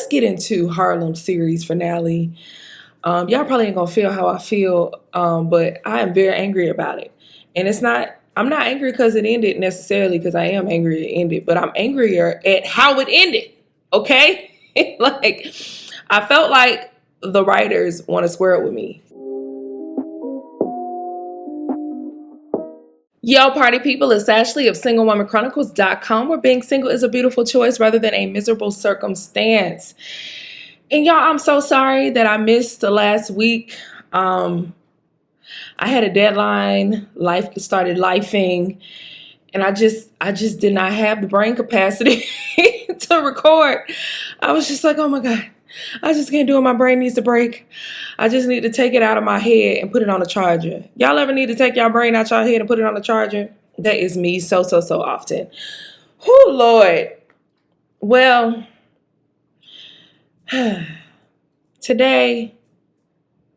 let's get into Harlem series finale. Y'all probably ain't gonna feel how I feel, but I am very angry about it. And I'm not angry because it ended necessarily, because I am angry it ended, but I'm angrier at how it ended. Okay? Like, I felt like the writers want to square it with me. Yo, party people, it's Ashley of SingleWomanChronicles.com, where being single is a beautiful choice rather than a miserable circumstance. And y'all, I'm so sorry that I missed the last week. I had a deadline, life started lifing, and I just did not have the brain capacity to record. I was just like, oh my God, I just can't do it. My brain needs to break. I just need to take it out of my head and put it on a charger. Y'all ever need to take your brain out your head and put it on a charger? That is me so often. Whoo, Lord. Well, today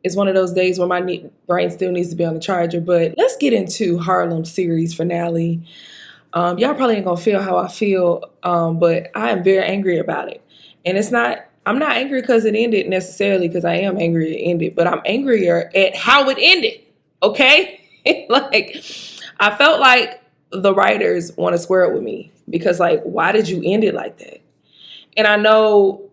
is one of those days where my brain still needs to be on the charger, but let's get into Harlem series finale. Y'all probably ain't gonna feel how I feel, but I am very angry about it. And I'm not angry because it ended necessarily, because I am angry it ended, but I'm angrier at how it ended. Okay? Like, I felt like the writers want to square it with me, because like, why did you end it like that? And I know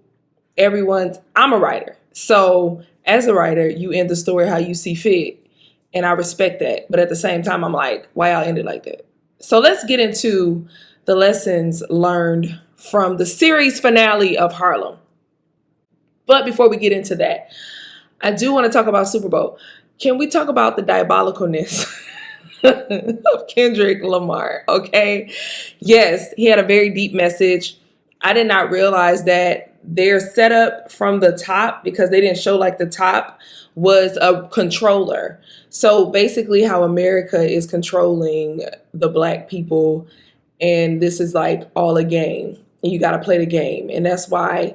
I'm a writer. So as a writer, you end the story how you see fit. And I respect that. But at the same time, I'm like, why y'all end it like that? So let's get into the lessons learned from the series finale of Harlem. But before we get into that, I do want to talk about Super Bowl. Can we talk about the diabolicalness of Kendrick Lamar? Okay. Yes, he had a very deep message. I did not realize that their setup from the top, because they didn't show like the top, was a controller. So basically how America is controlling the black people, and this is like all a game, and you got to play the game. And that's why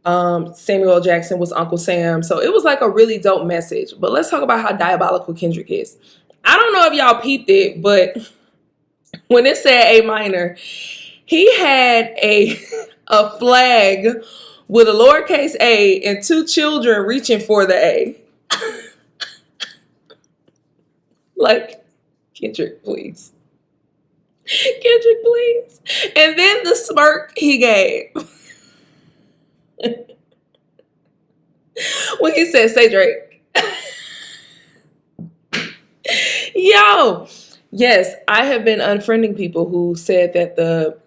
Samuel L. Jackson was Uncle Sam. So it was like a really dope message. But let's talk about how diabolical Kendrick is. I don't know if y'all peeped it, but when it said A minor, he had a flag with a lowercase a and two children reaching for the A. Like, Kendrick, please. Kendrick, please. And then the smirk he gave when he said, say Drake. Yo, yes, I have been unfriending people who said that the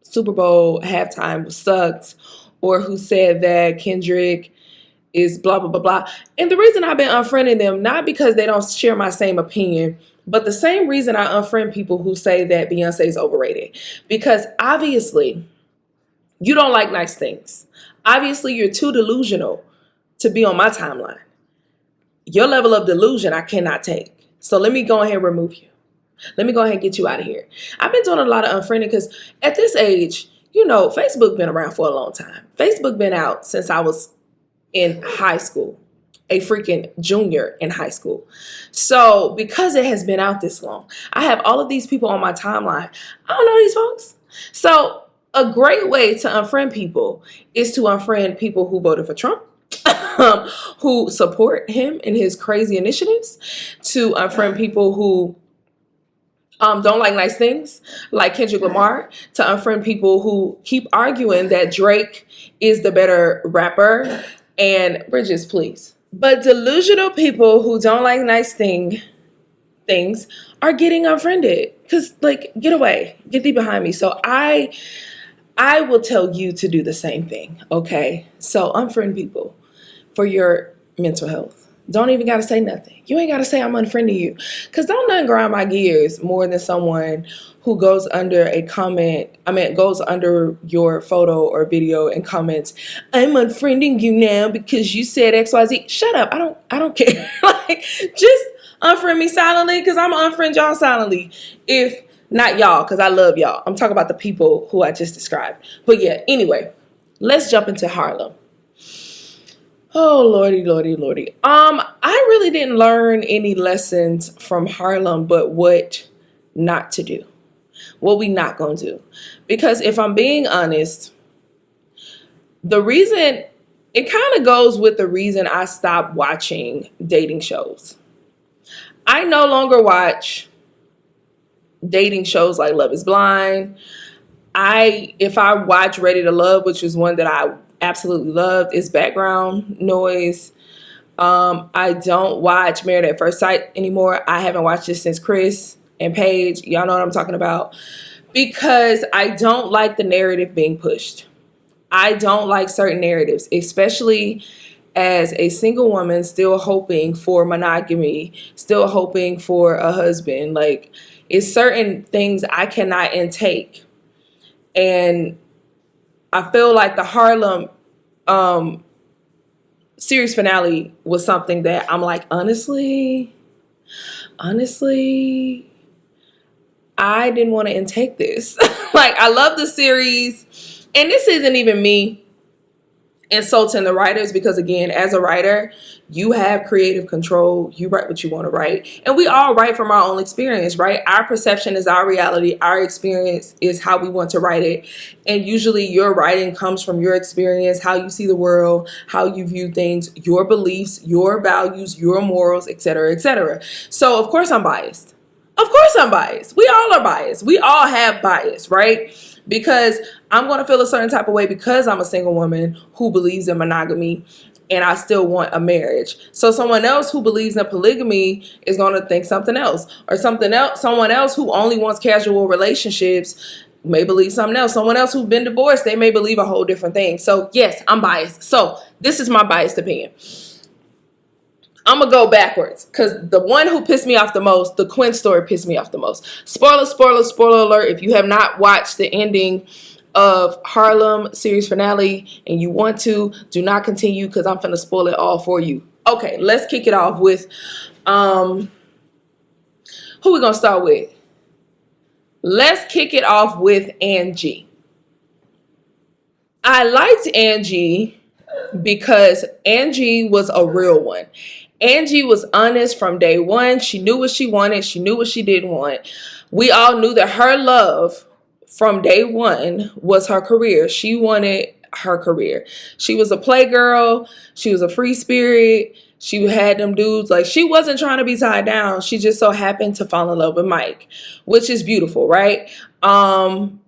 Super Bowl halftime sucked, or who said that Kendrick is blah, blah, blah, blah. And the reason I've been unfriending them, not because they don't share my same opinion, but the same reason I unfriend people who say that Beyonce is overrated. Because obviously, you don't like nice things. Obviously, you're too delusional to be on my timeline. Your level of delusion, I cannot take. So let me go ahead and remove you. Let me go ahead and get you out of here. I've been doing a lot of unfriending because at this age, you know, Facebook been around for a long time. Facebook been out since I was in high school, a freaking junior in high school. So because it has been out this long, I have all of these people on my timeline. I don't know these folks. So a great way to unfriend people is to unfriend people who voted for Trump, who support him in his crazy initiatives, to unfriend people who don't like nice things, like Kendrick Lamar, to unfriend people who keep arguing that Drake is the better rapper. And Bridges, please. But delusional people who don't like nice things are getting unfriended. Because, like, get away. Get thee behind me. So I will tell you to do the same thing, okay? So unfriend people for your mental health. Don't even got to say nothing. You ain't got to say I'm unfriending you. Because don't nothing grind my gears more than someone who goes under goes under your photo or video and comments, I'm unfriending you now because you said XYZ. Shut up. I don't care. Like, just unfriend me silently, because I'm going to unfriend y'all silently. If not y'all, because I love y'all. I'm talking about the people who I just described. But yeah, anyway, let's jump into Harlem. Oh, Lordy, Lordy, Lordy. I really didn't learn any lessons from Harlem, but what not to do. What we not gonna do. Because if I'm being honest, The reason, it kind of goes with the reason I stopped watching dating shows. I no longer watch dating shows like Love is Blind. If I watch Ready to Love, which is one that I absolutely loved, it's background noise. I don't watch Married at First Sight anymore. I haven't watched it since Chris and Paige. Y'all know what I'm talking about. Because I don't like the narrative being pushed. I don't like certain narratives, especially as a single woman still hoping for monogamy, still hoping for a husband. Like, it's certain things I cannot intake. And I feel like the Harlem series finale was something that I'm like, honestly, I didn't want to intake this. Like, I love the series. And this isn't even me insulting the writers, because again, as a writer, you have creative control. You write what you want to write. And we all write from our own experience, right? Our perception is our reality. Our experience is how we want to write it. And usually your writing comes from your experience, how you see the world, how you view things, your beliefs, your values, your morals, etc., etc. So of course I'm biased. Of course I'm biased. We all are biased. We all have bias, right? Because I'm going to feel a certain type of way because I'm a single woman who believes in monogamy and I still want a marriage. So someone else who believes in polygamy is going to think something else, or something else. Someone else who only wants casual relationships may believe something else. Someone else who's been divorced, they may believe a whole different thing. So yes, I'm biased. So this is my biased opinion. I'm going to go backwards because the one who pissed me off the most, the Quinn story pissed me off the most. Spoiler alert. If you have not watched the ending of Harlem series finale and you want to, do not continue because I'm finna spoil it all for you. Okay, let's kick it off with, who we going to start with? Let's kick it off with Angie. I liked Angie because Angie was a real one. Angie was honest from day one. She knew what she wanted. She knew what she didn't want. We all knew that her love from day one was her career. She wanted her career. She was a playgirl. She was a free spirit. She had them dudes. Like, she wasn't trying to be tied down. She just so happened to fall in love with Mike, which is beautiful, right? And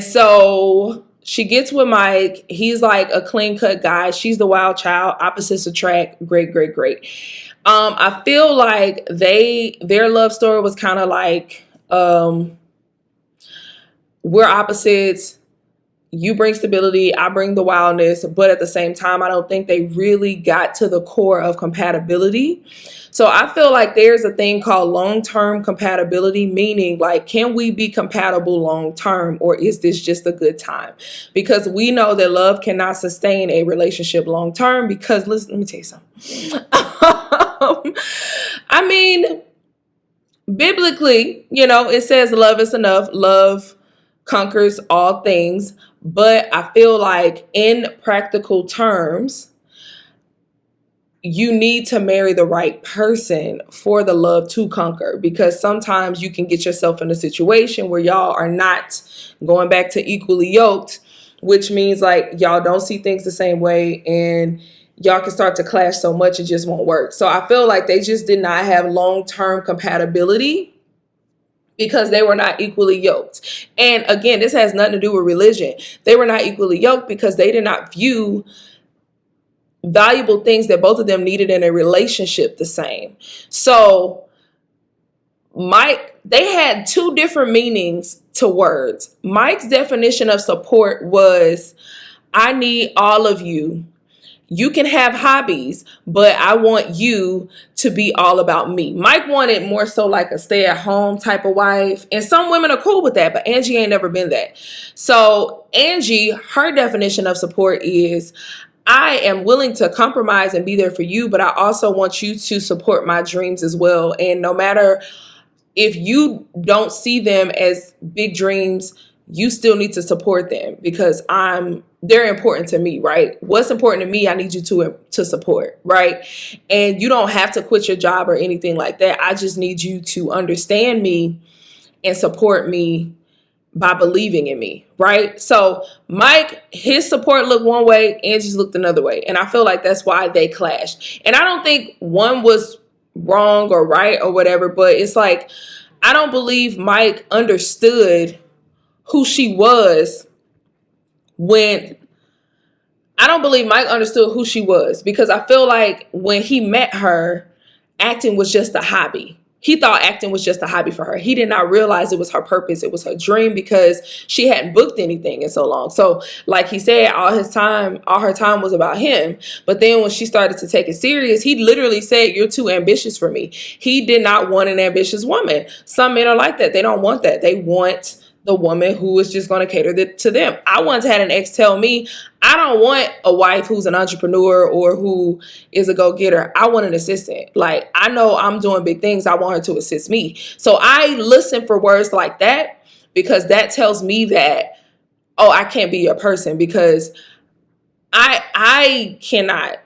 so she gets with Mike. He's like a clean cut guy. She's the wild child. Opposites attract. Great. I feel like their love story was kind of like, we're opposites. You bring stability, I bring the wildness, but at the same time, I don't think they really got to the core of compatibility. So I feel like there's a thing called long-term compatibility, meaning like, can we be compatible long-term, or is this just a good time? Because we know that love cannot sustain a relationship long-term because, listen, let me tell you something. I mean, biblically, it says love is enough. Love conquers all things. But I feel like in practical terms, you need to marry the right person for the love to conquer, because sometimes you can get yourself in a situation where y'all are not going back to equally yoked, which means like y'all don't see things the same way and y'all can start to clash so much it just won't work. So I feel like they just did not have long-term compatibility because they were not equally yoked. And again, this has nothing to do with religion. They were not equally yoked because they did not view valuable things that both of them needed in a relationship the same. So Mike, they had two different meanings to words. Mike's definition of support was, I need all of you. You can have hobbies, but I want you to be all about me. Mike wanted more so like a stay-at-home type of wife. And some women are cool with that, but Angie ain't never been that. So Angie, her definition of support is, I am willing to compromise and be there for you, but I also want you to support my dreams as well. And no matter if you don't see them as big dreams, you still need to support them because they're important to me, right? What's important to me, I need you to support, right? And you don't have to quit your job or anything like that. I just need you to understand me and support me by believing in me, right? So Mike, his support looked one way, Angie's looked another way. And I feel like that's why they clashed. And I don't think one was wrong or right or whatever, but it's like, I don't believe Mike understood who she was when I don't believe Mike understood who she was, because I feel like when he met her, acting was just a hobby. He thought acting was just a hobby for her. He did not realize it was her purpose. It was her dream, because she hadn't booked anything in so long. So like he said, all her time was about him. But then when she started to take it serious, he literally said, "You're too ambitious for me." He did not want an ambitious woman. Some men are like that. They don't want that. They want the woman who is just going to cater to them. I once had an ex tell me, I don't want a wife who's an entrepreneur or who is a go-getter. I want an assistant. Like, I know I'm doing big things. I want her to assist me. So I listen for words like that, because that tells me that, oh, I can't be your person, because I cannot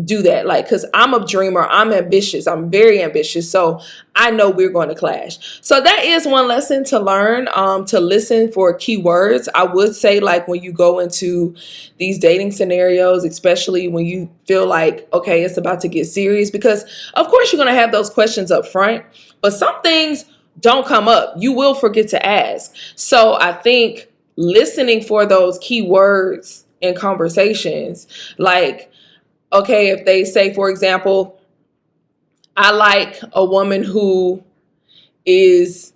do that, like, because I'm a dreamer, I'm ambitious, I'm very ambitious, so I know we're going to clash. So that is one lesson to learn, to listen for keywords. I would say, like, when you go into these dating scenarios, especially when you feel like, okay, it's about to get serious, because of course you're going to have those questions up front, but some things don't come up. You will forget to ask. So I think listening for those keywords in conversations, like, okay, if they say, for example, I like a woman who is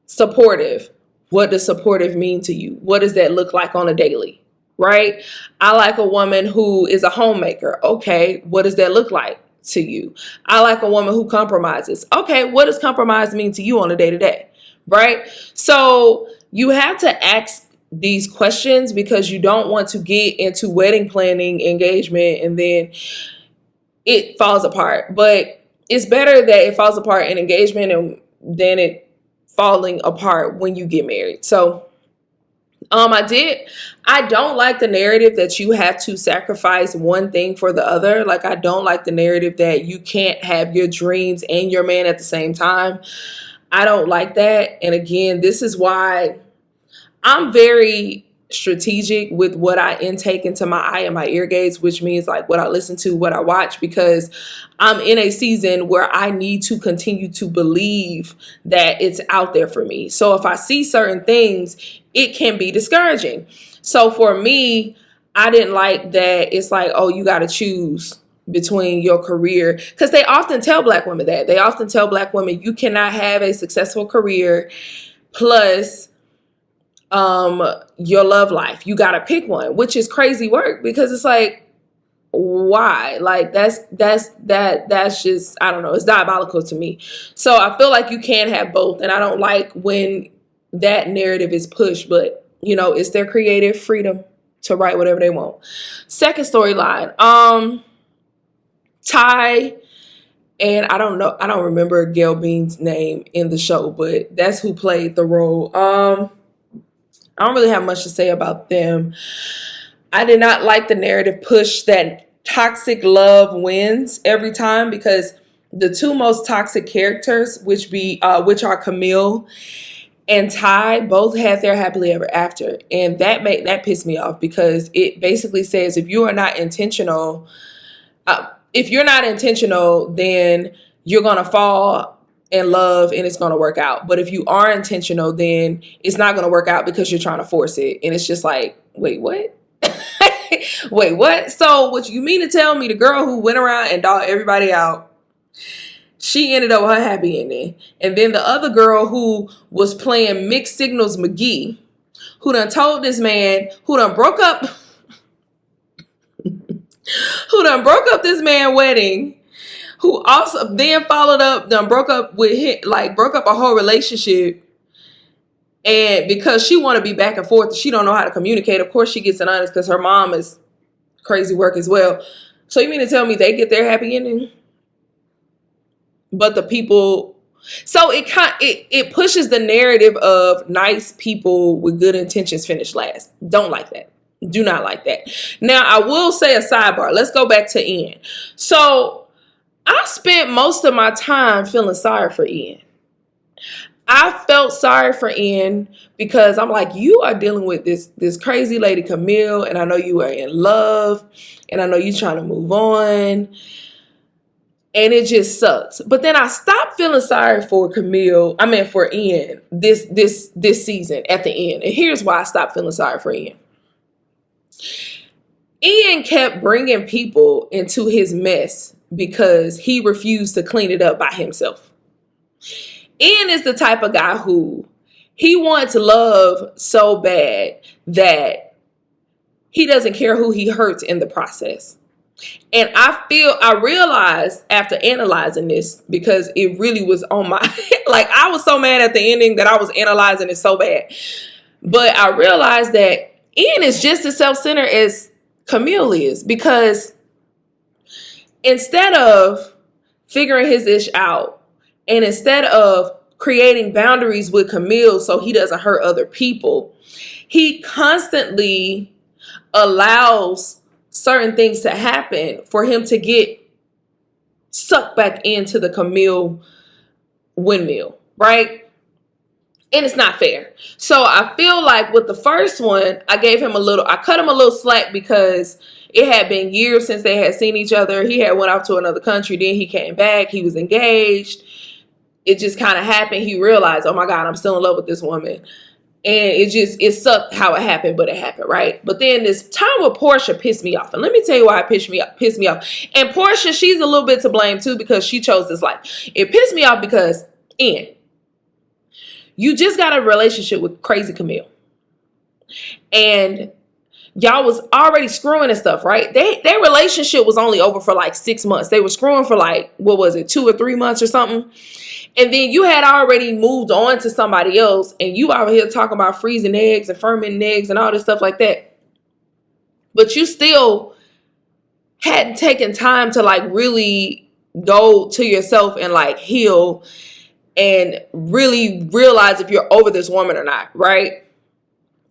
supportive. What does supportive mean to you? What does that look like on a daily, right? I like a woman who is a homemaker. Okay, what does that look like to you? I like a woman who compromises. Okay, what does compromise mean to you on a day-to-day, right? So you have to ask these questions, because you don't want to get into wedding planning, engagement, and then it falls apart. But it's better that it falls apart in engagement and than it falling apart when you get married. So I don't like the narrative that you have to sacrifice one thing for the other. Like, I don't like the narrative that you can't have your dreams and your man at the same time. I don't like that. And again, this is why I'm very strategic with what I intake into my eye and my ear gates, which means like what I listen to, what I watch, because I'm in a season where I need to continue to believe that it's out there for me. So if I see certain things, it can be discouraging. So for me, I didn't like that it's like, oh, you got to choose between your career, because they often tell Black women that. They often tell Black women, you cannot have a successful career plus your love life. You got to pick one, which is crazy work, because it's like, why? Like, that's just, I don't know, it's diabolical to me. So I feel like you can have both, and I don't like when that narrative is pushed, but you know, it's their creative freedom to write whatever they want. Second storyline, Ty, and I don't remember Gail Bean's name in the show, but that's who played the role. I don't really have much to say about them. I did not like the narrative push that toxic love wins every time, because the two most toxic characters, which are Camille and Ty, both had their happily ever after, and that pissed me off, because it basically says if you're not intentional, then you're gonna fall in love and it's going to work out. But if you are intentional, then it's not going to work out because you're trying to force it. And it's just like, wait, what? Wait, what? So what you mean to tell me the girl who went around and dogged everybody out, she ended up with her happy ending. And then the other girl who was playing Mixed Signals McGee, who done told this man, who done broke up this man's wedding, who also then followed up, broke up a whole relationship. And because she want to be back and forth, she don't know how to communicate. Of course she gets an honest, because her mom is crazy work as well. So you mean to tell me they get their happy ending? But the people, so it pushes the narrative of nice people with good intentions finish last. Don't like that. Do not like that. Now I will say a sidebar. Let's go back to Ian. So I spent most of my time feeling sorry for Ian. I felt sorry for Ian because I'm like, you are dealing with this crazy lady Camille, and I know you are in love, and I know you're trying to move on, and it just sucks. But then I stopped feeling sorry for for Ian this season at the end, and here's why I stopped feeling sorry for Ian. Ian kept bringing people into his mess because he refused to clean it up by himself. Ian is the type of guy who he wants love so bad that he doesn't care who he hurts in the process. And I realized after analyzing this, because it really was on my, like, I was so mad at the ending that I was analyzing it so bad. But I realized that Ian is just as self-centered as Camille is, because instead of figuring his ish out, and instead of creating boundaries with Camille so he doesn't hurt other people, he constantly allows certain things to happen for him to get sucked back into the Camille windmill, right? And it's not fair. So I feel like with the first one, I cut him a little slack because it had been years since they had seen each other. He had went off to another country. Then he came back. He was engaged. It just kind of happened. He realized, oh my God, I'm still in love with this woman. And it sucked how it happened, but it happened, right? But then this time with Portia pissed me off. And let me tell you why it pissed me off. And Portia, she's a little bit to blame too, because she chose this life. It pissed me off because, Ian, you just got a relationship with crazy Camille. And y'all was already screwing and stuff, right? Their relationship was only over for like 6 months. They were screwing for like, what was it, 2 or 3 months or something? And then you had already moved on to somebody else, and you out here talking about freezing eggs and fermenting eggs and all this stuff like that. But you still hadn't taken time to like really go to yourself and like heal and really realize if you're over this woman or not, right?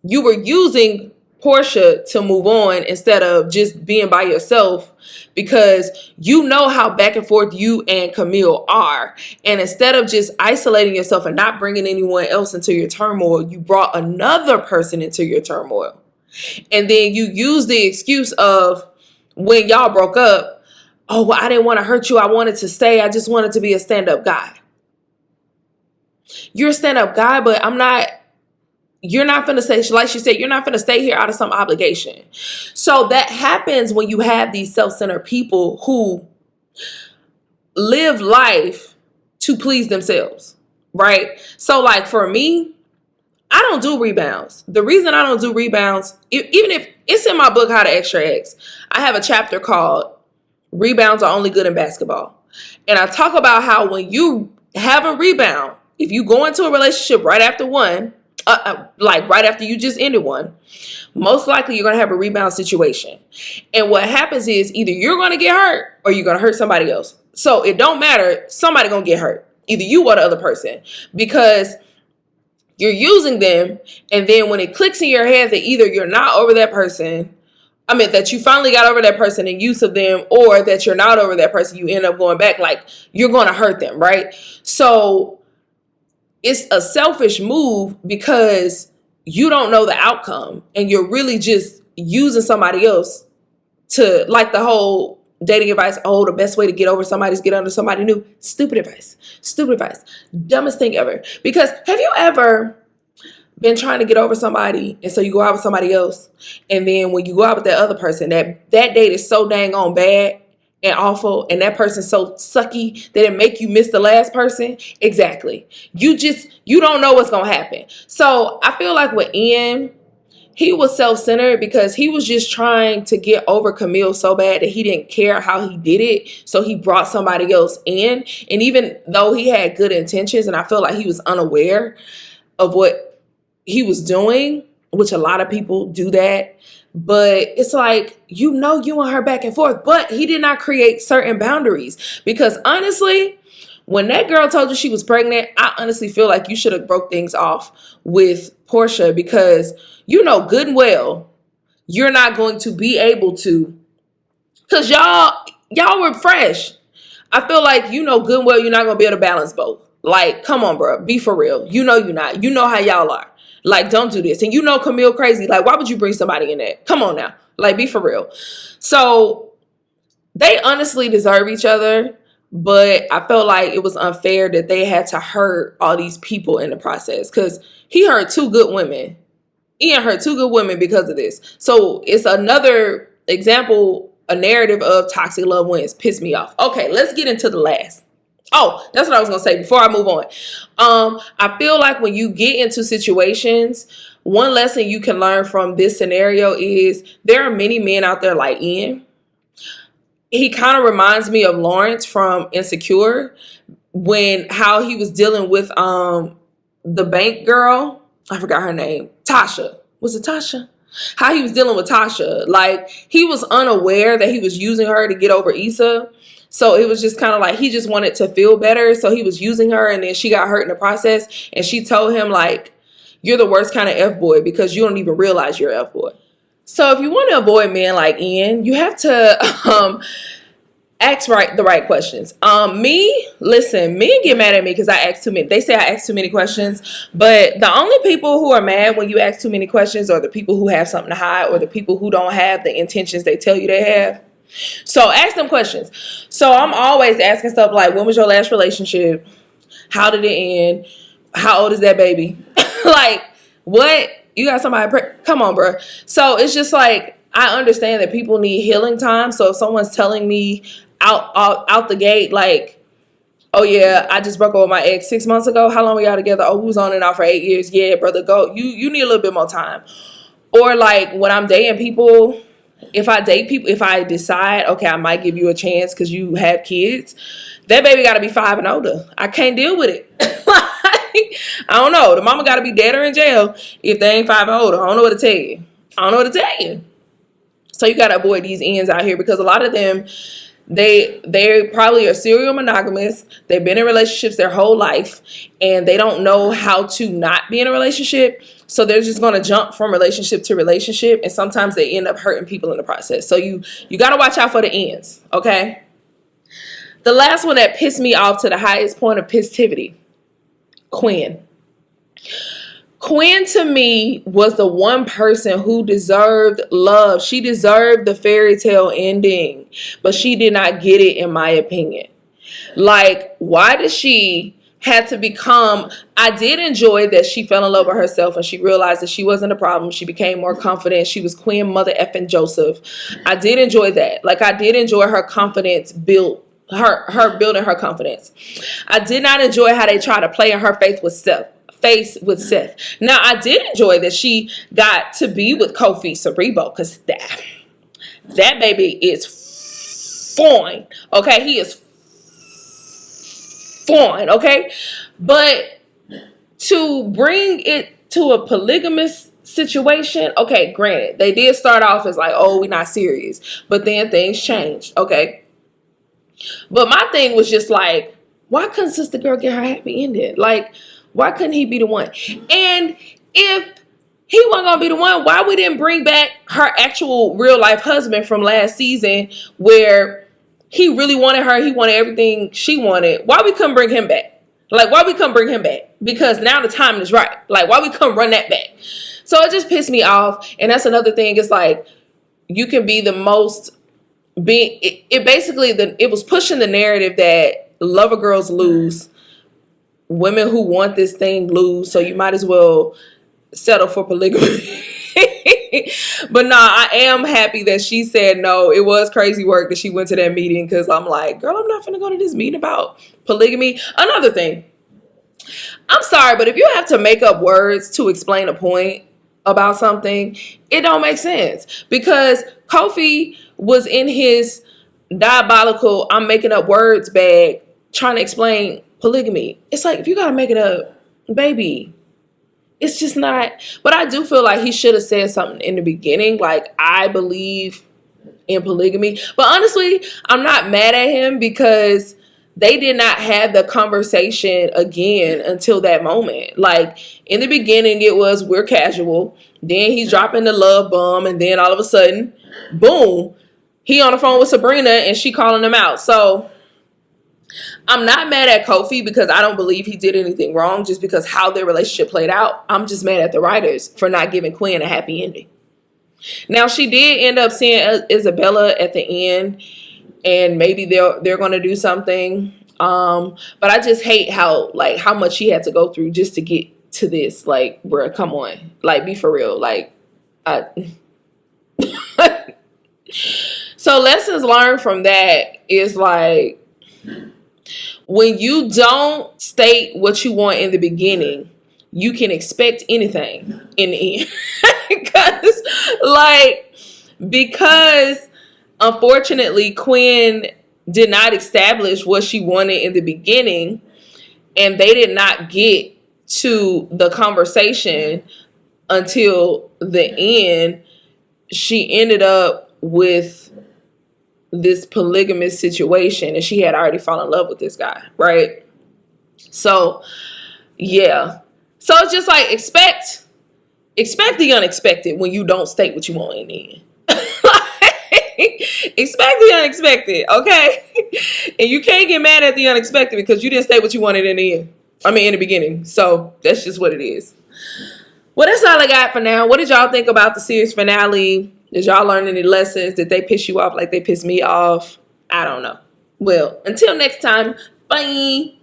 You were using Portia to move on instead of just being by yourself, because you know how back and forth you and Camille are. And instead of just isolating yourself and not bringing anyone else into your turmoil, you brought another person into your turmoil. And then you use the excuse of when y'all broke up, oh, well, I didn't want to hurt you. I wanted to stay. I just wanted to be a stand-up guy. You're a stand-up guy, but you're not going to say, like she said, you're not going to stay here out of some obligation. So that happens when you have these self-centered people who live life to please themselves, right? So like for me, I don't do rebounds. The reason I don't do rebounds, even if it's in my book, How to Extra X, I have a chapter called Rebounds Are Only Good in Basketball. And I talk about how when you have a rebound, if you go into a relationship right after one, like right after you just ended one, most likely you're going to have a rebound situation. And what happens is either you're going to get hurt or you're going to hurt somebody else. So it don't matter. Somebody going to get hurt. Either you or the other person, because you're using them. And then when it clicks in your head that either you're not over that person, that you finally got over that person in use of them, or that you're not over that person, you end up going back, like you're going to hurt them, right? So it's a selfish move because you don't know the outcome and you're really just using somebody else to, like the whole dating advice, oh, the best way to get over somebody is get under somebody new. Stupid advice. Dumbest thing ever. Because have you ever been trying to get over somebody, and so you go out with somebody else, and then when you go out with that other person, that date is so dang on bad and awful, and that person's so sucky that it make you miss the last person? Exactly. You don't know what's gonna happen. So I feel like with Ian, he was self-centered because he was just trying to get over Camille so bad that he didn't care how he did it. So he brought somebody else in. And even though he had good intentions, and I feel like he was unaware of what he was doing, which a lot of people do that, but it's like, you and her back and forth, but he did not create certain boundaries. Because honestly, when that girl told you she was pregnant, I honestly feel like you should have broke things off with Portia, because you know good and well you're not going to be able to, because y'all were fresh. I feel like you know good and well you're not going to be able to balance both. Like, come on, bro. Be for real. You know you're not. You know how y'all are. Like, don't do this. And you know Camille crazy. Like, why would you bring somebody in there? Come on now. Like, be for real. So they honestly deserve each other. But I felt like it was unfair that they had to hurt all these people in the process. Because he hurt two good women. Ian hurt two good women because of this. So it's another example, a narrative of toxic love wins. Piss me off. Okay, let's get into the last. Oh, that's what I was going to say before I move on. I feel like when you get into situations, one lesson you can learn from this scenario is there are many men out there like Ian. He kind of reminds me of Lawrence from Insecure, when how he was dealing with the bank girl. I forgot her name. Tasha. Was it Tasha? How he was dealing with Tasha. Like, he was unaware that he was using her to get over Issa. So it was just kind of like he just wanted to feel better. So he was using her, and then she got hurt in the process. And she told him, like, you're the worst kind of F-boy because you don't even realize you're an F-boy. So if you want to avoid men like Ian, you have to ask the right questions. Listen, men get mad at me because I ask too many. They say I ask too many questions, but the only people who are mad when you ask too many questions are the people who have something to hide, or the people who don't have the intentions they tell you they have. So ask them questions. So I'm always asking stuff like, when was your last relationship? How did it end? How old is that baby? Like, what? You got somebody? Come on, bro. So it's just like, I understand that people need healing time. So if someone's telling me out the gate, like, oh yeah, I just broke up with my ex 6 months ago. How long were y'all together? Oh, we was on and off for 8 years. Yeah, brother, go. You need a little bit more time. Or like when I'm dating people, if I decide, okay, I might give you a chance because you have kids, that baby got to be 5 and older. I can't deal with it. Like, I don't know. The mama got to be dead or in jail if they ain't 5 and older. I don't know what to tell you. So you got to avoid these ends out here, because a lot of them, they probably are serial monogamous. They've been in relationships their whole life, and they don't know how to not be in a relationship. So they're just going to jump from relationship to relationship, and sometimes they end up hurting people in the process. So you got to watch out for the ends, okay? The last one that pissed me off to the highest point of pissivity, Quinn. Quinn, to me, was the one person who deserved love. She deserved the fairy tale ending, but she did not get it, in my opinion. Like, why did she had to become... I did enjoy that she fell in love with herself and she realized that she wasn't a problem. She became more confident. She was Queen Mother effing Joseph. I did enjoy that. Like, I did enjoy her confidence built. Her building her confidence. I did not enjoy how they try to play in her face with Seth. Now, I did enjoy that she got to be with Kofi Cerebo, because that baby is fine. Okay, he is fine. Okay, but to bring it to a polygamous situation, okay, granted, they did start off as like, oh, we're not serious, but then things changed. Okay. But my thing was just like, why couldn't Sister Girl get her happy ending? Like, why couldn't he be the one? And if he wasn't going to be the one, why we didn't bring back her actual real life husband from last season, where he really wanted her, he wanted everything she wanted? Why we couldn't bring him back? Like, why we couldn't bring him back? Because now the time is right. Like, why we couldn't run that back? So it just pissed me off. And that's another thing. It's like, you can be the most... It was pushing the narrative that lover girls lose, women who want this thing lose, so you might as well settle for polygamy. But nah, I am happy that she said no. It was crazy work that she went to that meeting, because I'm like, girl, I'm not finna go to this meeting about polygamy. Another thing, I'm sorry, but if you have to make up words to explain a point about something, it don't make sense. Because Kofi was in his diabolical I'm making up words bag trying to explain polygamy. It's like, if you gotta make it up, baby, it's just not. But I do feel like he should have said something in the beginning, like, I believe in polygamy. But honestly, I'm not mad at him, because they did not have the conversation again until that moment. Like, in the beginning, it was, we're casual. Then he's dropping the love bomb. And then all of a sudden, boom, he on the phone with Sabrina and she calling him out. So I'm not mad at Kofi because I don't believe he did anything wrong, just because how their relationship played out. I'm just mad at the writers for not giving Quinn a happy ending. Now, she did end up seeing Isabella at the end, and maybe they're going to do something. But I just hate how much she had to go through just to get to this. Like, bruh, come on. Like, be for real. Like, so lessons learned from that is like, when you don't state what you want in the beginning, you can expect anything in the end. because unfortunately Quinn did not establish what she wanted in the beginning, and they did not get to the conversation until the end. She ended up with this polygamous situation, and she had already fallen in love with this guy, right? So yeah, so it's just like, expect the unexpected when you don't state what you want in the end. Expect the unexpected, okay? And you can't get mad at the unexpected because you didn't state what you wanted in the end. I mean, in the beginning. So that's just what it is. Well, that's all I got for now. What did y'all think about the series finale? Did y'all learn any lessons? Did they piss you off like they pissed me off? I don't know. Well, until next time, bye.